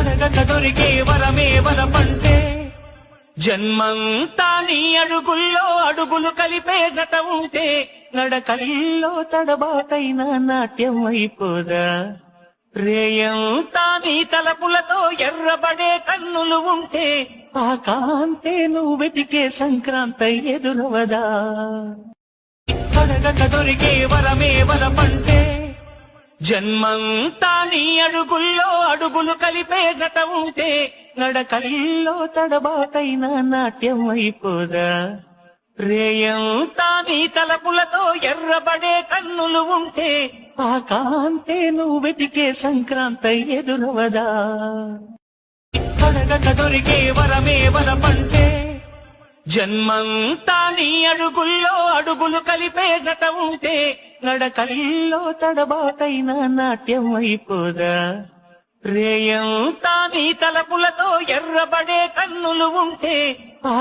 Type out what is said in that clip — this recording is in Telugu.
అడగక దొరికే వరమే వరపంటే జన్మంతా నీ అడుగుల్లో అడుగులు కలిపే జత ఉంటే నడకల్లో తడబాటైన నాట్యం అయిపోదా రేయంతా నీ తలపులతో ఎర్రబడే కన్నులు ఉంటే ఆ కాంతే నువ్వు వెతికే సంక్రాంతి ఎదురవదా అడగక దొరికే వరమే వరపంటే జన్మంతా నీ అడుగుల్లో అడుగులు కలిపే జత ఉంటే నడకల్లో తడబాటైన నాట్యం అయిపోదా రేయంతా నీ తలపులతో ఎర్రబడే కన్నులు ఉంటే ఆ కాంతే నువ్వు వెతికే సంక్రాంతి ఎదురవదా అడగక దొరికే వరమే వరపంటే జన్మంతా నీ అడుగుల్లో అడుగులు కలిపే జత ఉంటే నడకల్లో తడబాటైన నాట్యం అయిపోదా రేయంతా నీ తలపులతో ఎర్రబడే కన్నులు ఉంటే ఆ